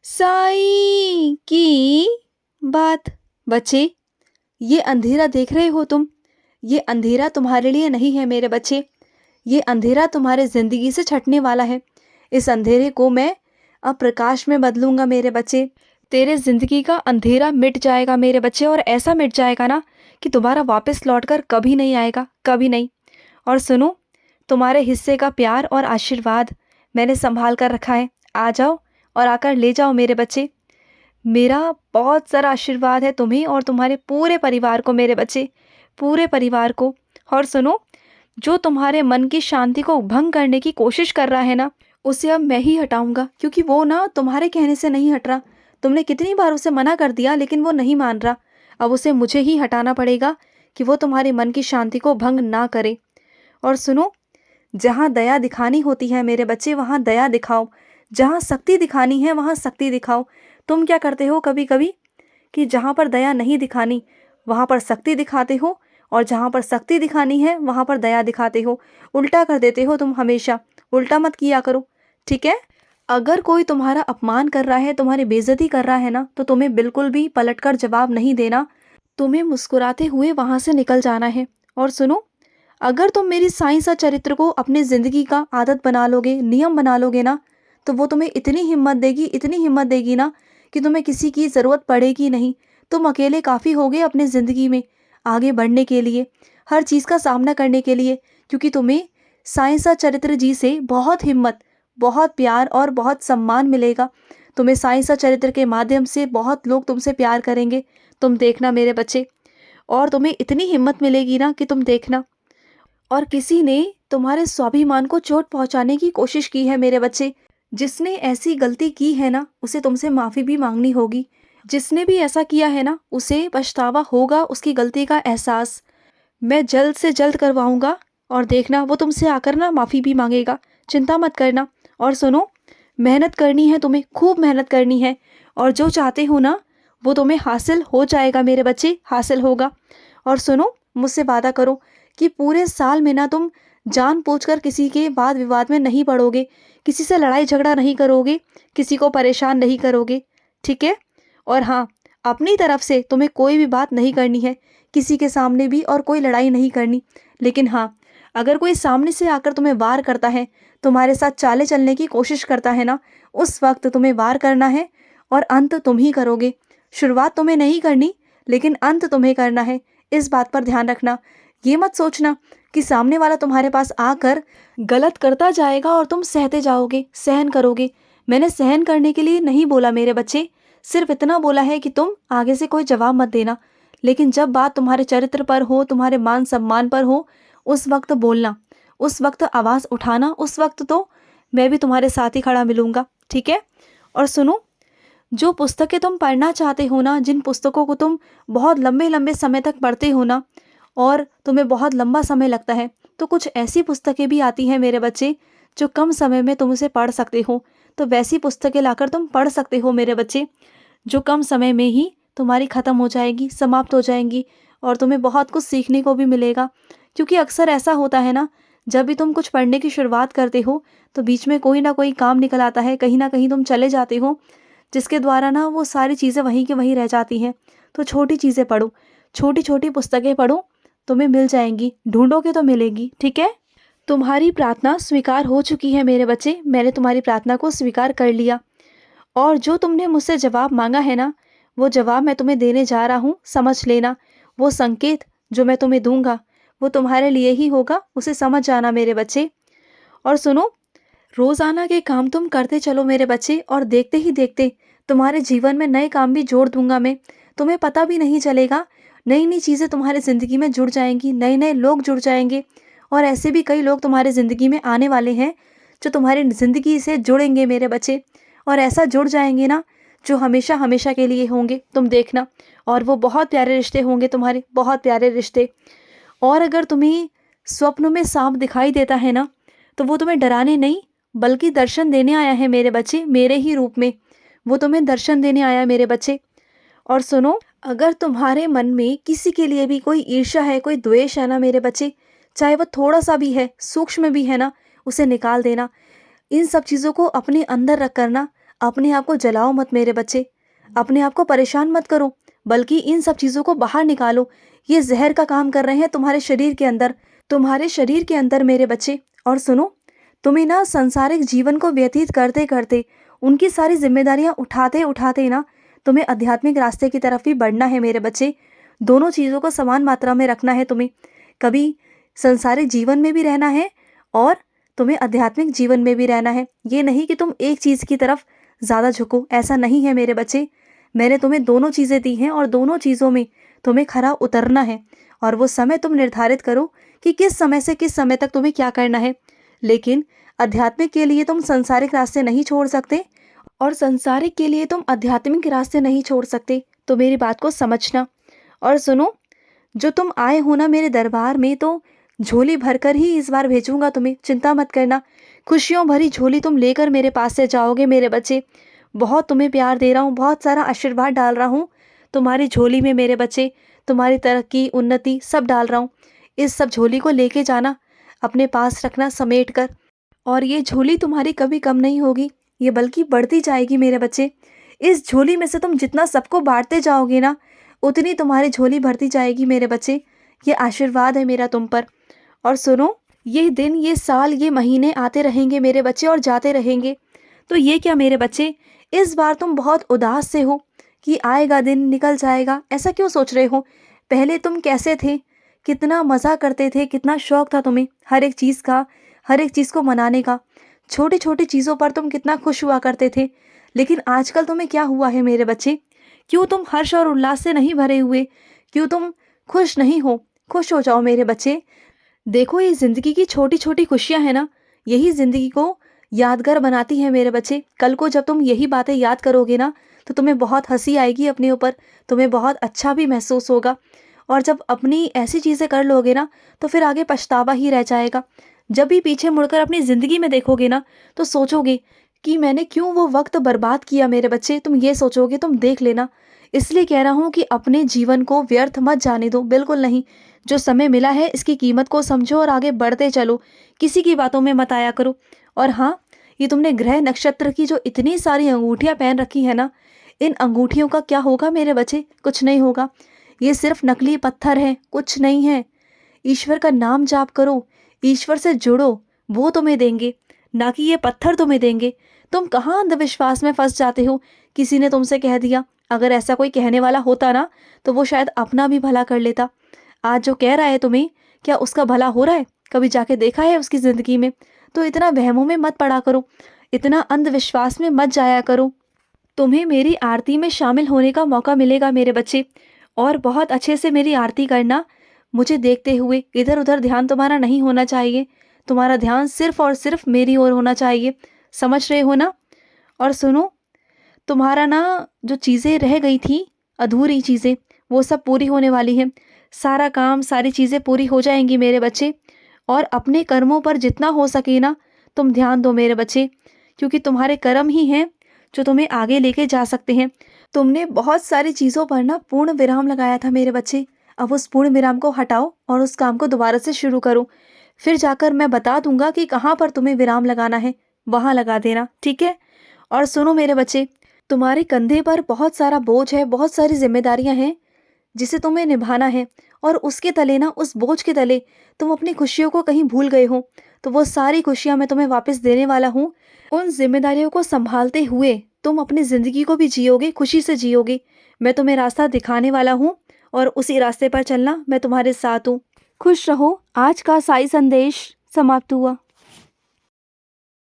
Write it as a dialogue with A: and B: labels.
A: साई की बात। बच्चे, ये अंधेरा देख रहे हो तुम? ये अंधेरा तुम्हारे लिए नहीं है मेरे बच्चे। ये अंधेरा तुम्हारे ज़िंदगी से छटने वाला है। इस अंधेरे को मैं अब प्रकाश में बदलूंगा मेरे बच्चे। तेरे ज़िंदगी का अंधेरा मिट जाएगा मेरे बच्चे, और ऐसा मिट जाएगा ना कि दोबारा वापस लौटकर कभी नहीं आएगा, कभी नहीं। और सुनो, तुम्हारे हिस्से का प्यार और आशीर्वाद मैंने संभाल कर रखा है। आ जाओ और आकर ले जाओ मेरे बच्चे। मेरा बहुत सारा आशीर्वाद है तुम्हें और तुम्हारे पूरे परिवार को मेरे बच्चे, पूरे परिवार को। और सुनो, जो तुम्हारे मन की शांति को भंग करने की कोशिश कर रहा है ना, उसे अब मैं ही हटाऊंगा, क्योंकि वो ना तुम्हारे कहने से नहीं हट रहा। तुमने कितनी बार उसे मना कर दिया लेकिन वो नहीं मान रहा। अब उसे मुझे ही हटाना पड़ेगा कि वो तुम्हारे मन की शांति को भंग ना करे। और सुनो, जहाँ दया दिखानी होती है मेरे बच्चे, वहाँ दया दिखाओ। जहाँ शक्ति दिखानी है वहाँ शक्ति दिखाओ। तुम क्या करते हो कभी कभी कि जहाँ पर दया नहीं दिखानी वहाँ पर शक्ति दिखाते हो, और जहाँ पर शक्ति दिखानी है वहाँ पर दया दिखाते हो। उल्टा कर देते हो तुम हमेशा। उल्टा मत किया करो, ठीक है? अगर कोई तुम्हारा अपमान कर रहा है, तुम्हारी बेइज्जती कर रहा है ना, तो तुम्हें बिल्कुल भी पलटकर जवाब नहीं देना। तुम्हें मुस्कुराते हुए वहाँ से निकल जाना है। और सुनो, अगर तुम मेरी साईं सा चरित्र को अपनी ज़िंदगी का आदत बना लोगे, नियम बना लोगे ना, तो वो तुम्हें इतनी हिम्मत देगी, इतनी हिम्मत देगी ना कि तुम्हें किसी की ज़रूरत पड़ेगी नहीं। तुम अकेले काफ़ी होगे अपनी ज़िंदगी में आगे बढ़ने के लिए, हर चीज़ का सामना करने के लिए, क्योंकि तुम्हें साईं सा चरित्र जी से बहुत हिम्मत, बहुत प्यार और बहुत सम्मान मिलेगा। तुम्हें साईं सा चरित्र के माध्यम से बहुत लोग तुमसे प्यार करेंगे। तुम देखना मेरे बच्चे। और तुम्हें इतनी हिम्मत मिलेगी ना कि तुम देखना। और किसी ने तुम्हारे स्वाभिमान को चोट पहुंचाने की कोशिश की है मेरे बच्चे। जिसने ऐसी गलती की है ना, उसे तुमसे माफ़ी भी मांगनी होगी। जिसने भी ऐसा किया है ना, उसे पछतावा होगा, उसकी गलती का एहसास मैं जल्द से जल्द करवाऊंगा। और देखना, वो तुमसे आकर ना माफ़ी भी मांगेगा। चिंता मत करना। और सुनो, मेहनत करनी है तुम्हें, खूब मेहनत करनी है। और जो चाहते हो ना, वो तुम्हें हासिल हो जाएगा मेरे बच्चे, हासिल होगा। और सुनो, मुझसे वादा करो कि पूरे साल में ना तुम जानबूझकर किसी के वाद विवाद में नहीं पड़ोगे, किसी से लड़ाई झगड़ा नहीं करोगे, किसी को परेशान नहीं करोगे, ठीक है? और हाँ, अपनी तरफ से तुम्हें कोई भी बात नहीं करनी है, किसी के सामने भी, और कोई लड़ाई नहीं करनी। लेकिन हाँ, अगर कोई सामने से आकर तुम्हें वार करता है, तुम्हारे साथ चाले चलने की कोशिश करता है ना, उस वक्त तुम्हें वार करना है, और अंत तुम ही करोगे। शुरुआत तुम्हें नहीं करनी, लेकिन अंत तुम्हें करना है। इस बात पर ध्यान रखना। ये मत सोचना कि सामने वाला तुम्हारे पास आकर गलत करता जाएगा और तुम सहते जाओगे, सहन करोगे। मैंने सहन करने के लिए नहीं बोला मेरे बच्चे, सिर्फ इतना बोला है कि तुम आगे से कोई जवाब मत देना। लेकिन जब बात तुम्हारे चरित्र पर हो, तुम्हारे मान सम्मान पर हो, उस वक्त बोलना, उस वक्त आवाज़ उठाना। उस वक्त तो मैं भी तुम्हारे साथ ही खड़ा मिलूंगा, ठीक है? और सुनो, जो पुस्तकें तुम पढ़ना चाहते हो ना, जिन पुस्तकों को तुम बहुत लंबे लंबे समय तक पढ़ते हो ना, और तुम्हें बहुत लंबा समय लगता है, तो कुछ ऐसी पुस्तकें भी आती हैं मेरे बच्चे जो कम समय में तुम उसे पढ़ सकते हो। तो वैसी पुस्तकें लाकर तुम पढ़ सकते हो मेरे बच्चे, जो कम समय में ही तुम्हारी ख़त्म हो जाएगी, समाप्त हो जाएंगी, और तुम्हें बहुत कुछ सीखने को भी मिलेगा। क्योंकि अक्सर ऐसा होता है ना, जब भी तुम कुछ पढ़ने की शुरुआत करते हो तो बीच में कोई ना कोई काम निकल आता है, कहीं ना कहीं तुम चले जाते हो, जिसके द्वारा ना वो सारी चीज़ें वहीं के वहीं रह जाती हैं। तो छोटी चीज़ें पढ़ो, छोटी छोटी पुस्तकें पढ़ो, तुम्हें मिल जाएंगी, ढूंढोगे तो मिलेगी, ठीक है? तुम्हारी प्रार्थना स्वीकार हो चुकी है मेरे बच्चे, मैंने तुम्हारी प्रार्थना को स्वीकार कर लिया। और जो तुमने मुझसे जवाब मांगा है ना, वो जवाब मैं तुम्हें देने जा रहा हूँ, समझ लेना। वो संकेत जो मैं तुम्हें दूंगा वो तुम्हारे लिए ही होगा, उसे समझ जाना मेरे बच्चे। और सुनो, रोजाना के काम तुम करते चलो मेरे बच्चे, और देखते ही देखते तुम्हारे जीवन में नए काम भी जोड़ दूंगा मैं। तुम्हें पता भी नहीं चलेगा, नई नई चीज़ें तुम्हारी ज़िंदगी में जुड़ जाएंगी, नए नए लोग जुड़ जाएंगे। और ऐसे भी कई लोग तुम्हारी ज़िंदगी में आने वाले हैं जो तुम्हारी ज़िंदगी से जुड़ेंगे मेरे बच्चे। और ऐसा जुड़ जाएंगे ना, जो हमेशा हमेशा के लिए होंगे, तुम देखना। और वो बहुत प्यारे रिश्ते होंगे तुम्हारे, बहुत प्यारे रिश्ते। और अगर तुम्हें स्वप्न में सांप दिखाई देता है ना, तो वो तुम्हें डराने नहीं बल्कि दर्शन देने आया है मेरे बच्चे, मेरे ही रूप में। वो तुम्हें दर्शन देने आया है मेरे बच्चे। और सुनो, अगर तुम्हारे मन में किसी के लिए भी कोई ईर्ष्या है, कोई द्वेष है ना मेरे बच्चे, चाहे वो थोड़ा सा भी है, सूक्ष्म भी है ना, उसे निकाल देना। इन सब चीज़ों को अपने अंदर रख कर ना अपने आप को जलाओ मत मेरे बच्चे, अपने आप को परेशान मत करो, बल्कि इन सब चीज़ों को बाहर निकालो। ये जहर का काम कर रहे हैं तुम्हारे शरीर के अंदर मेरे बच्चे। और सुनो, तुम्हें ना सांसारिक जीवन को व्यतीत करते करते, उनकी सारी जिम्मेदारियां उठाते उठाते ना तुम्हें आध्यात्मिक रास्ते की तरफ भी बढ़ना है मेरे बच्चे। दोनों चीज़ों को समान मात्रा में रखना है तुम्हें। कभी सांसारिक जीवन में भी रहना है और तुम्हें आध्यात्मिक जीवन में भी रहना है। ये नहीं कि तुम एक चीज़ की तरफ ज़्यादा झुको, ऐसा नहीं है मेरे बच्चे। मैंने तुम्हें दोनों चीज़ें दी हैं और दोनों चीज़ों में तुम्हें खरा उतरना है। और वो समय तुम निर्धारित करो कि किस समय से किस समय तक तुम्हें क्या करना है। लेकिन आध्यात्मिक के लिए तुम सांसारिक रास्ते नहीं छोड़ सकते और संसारिक के लिए तुम आध्यात्मिक रास्ते नहीं छोड़ सकते। तो मेरी बात को समझना और सुनो, जो तुम आए हो ना मेरे दरबार में, तो झोली भरकर ही इस बार भेजूंगा तुम्हें, चिंता मत करना। खुशियों भरी झोली तुम लेकर मेरे पास से जाओगे मेरे बच्चे। बहुत तुम्हें प्यार दे रहा हूँ, बहुत सारा आशीर्वाद डाल रहा हूँ तुम्हारी झोली में मेरे बच्चे। तुम्हारी तरक्की उन्नति सब डाल रहा हूँ। इस सब झोली को लेके जाना, अपने पास रखना समेट कर। और ये झोली तुम्हारी कभी कम नहीं होगी, ये बल्कि बढ़ती जाएगी मेरे बच्चे। इस झोली में से तुम जितना सबको बांटते जाओगे ना, उतनी तुम्हारी झोली भरती जाएगी मेरे बच्चे। ये आशीर्वाद है मेरा तुम पर। और सुनो, ये दिन, ये साल, ये महीने आते रहेंगे मेरे बच्चे और जाते रहेंगे। तो ये क्या मेरे बच्चे, इस बार तुम बहुत उदास से हो कि आएगा दिन निकल जाएगा, ऐसा क्यों सोच रहे हो? पहले तुम कैसे थे, कितना मज़ा करते थे, कितना शौक था तुम्हें हर एक चीज़ का, हर एक चीज़ को मनाने का। छोटी छोटी चीज़ों पर तुम कितना खुश हुआ करते थे। लेकिन आजकल तुम्हें क्या हुआ है मेरे बच्चे? क्यों तुम हर्ष और उल्लास से नहीं भरे हुए? क्यों तुम खुश नहीं हो? खुश हो जाओ मेरे बच्चे। देखो, ये ज़िंदगी की छोटी छोटी खुशियाँ हैं ना, यही ज़िंदगी को यादगार बनाती है मेरे बच्चे। कल को जब तुम यही बातें याद करोगे ना, तो तुम्हें बहुत हंसी आएगी अपने ऊपर, तुम्हें बहुत अच्छा भी महसूस होगा। और जब अपनी ऐसी चीज़ें कर लोगे ना, तो फिर आगे पछतावा ही रह जाएगा। जब भी पीछे मुड़कर अपनी ज़िंदगी में देखोगे ना, तो सोचोगे कि मैंने क्यों वो वक्त बर्बाद किया मेरे बच्चे। तुम ये सोचोगे, तुम देख लेना। इसलिए कह रहा हूँ कि अपने जीवन को व्यर्थ मत जाने दो, बिल्कुल नहीं। जो समय मिला है इसकी कीमत को समझो और आगे बढ़ते चलो, किसी की बातों में मत आया करो। और हाँ, ये तुमने ग्रह नक्षत्र की जो इतनी सारी अंगूठियाँ पहन रखी है ना, इन अंगूठियों का क्या होगा मेरे बच्चे? कुछ नहीं होगा। ये सिर्फ नकली पत्थर है, कुछ नहीं है। ईश्वर का नाम जाप करो, ईश्वर से जुड़ो, वो तुम्हें देंगे, ना कि ये पत्थर तुम्हें देंगे। तुम कहाँ अंधविश्वास में फंस जाते हो? किसी ने तुमसे कह दिया, अगर ऐसा कोई कहने वाला होता ना, तो वो शायद अपना भी भला कर लेता। आज जो कह रहा है तुम्हें, क्या उसका भला हो रहा है? कभी जाके देखा है उसकी ज़िंदगी में? तो इतना वहमों में मत पड़ा करो, इतना अंधविश्वास में मत जाया करो। तुम्हें मेरी आरती में शामिल होने का मौका मिलेगा मेरे बच्चे, और बहुत अच्छे से मेरी आरती करना। मुझे देखते हुए इधर उधर ध्यान तुम्हारा नहीं होना चाहिए, तुम्हारा ध्यान सिर्फ और सिर्फ मेरी ओर होना चाहिए। समझ रहे हो ना? और सुनो, तुम्हारा ना जो चीज़ें रह गई थी, अधूरी चीज़ें, वो सब पूरी होने वाली हैं। सारा काम, सारी चीज़ें पूरी हो जाएंगी मेरे बच्चे। और अपने कर्मों पर जितना हो सके ना, तुम ध्यान दो मेरे बच्चे, क्योंकि तुम्हारे कर्म ही हैं जो तुम्हें आगे लेके जा सकते हैं। तुमने बहुत सारी चीज़ों पर ना पूर्ण विराम लगाया था मेरे बच्चे। अब उस पूर्ण विराम को हटाओ और उस काम को दोबारा से शुरू करो। फिर जाकर मैं बता दूंगा कि कहाँ पर तुम्हें विराम लगाना है, वहाँ लगा देना, ठीक है? और सुनो मेरे बच्चे, तुम्हारे कंधे पर बहुत सारा बोझ है, बहुत सारी जिम्मेदारियां हैं जिसे तुम्हें निभाना है। और उसके तले ना, उस बोझ के तले तुम अपनी खुशियों को कहीं भूल गए हो। तो वो सारी खुशियां मैं तुम्हें वापस देने वाला हूँ। उन जिम्मेदारियों को संभालते हुए तुम अपनी ज़िंदगी को भी जियोगे, खुशी से जियोगे। मैं तुम्हें रास्ता दिखाने वाला हूँ और उसी रास्ते पर चलना, मैं तुम्हारे साथ हूँ। खुश रहो। आज का साई संदेश समाप्त हुआ।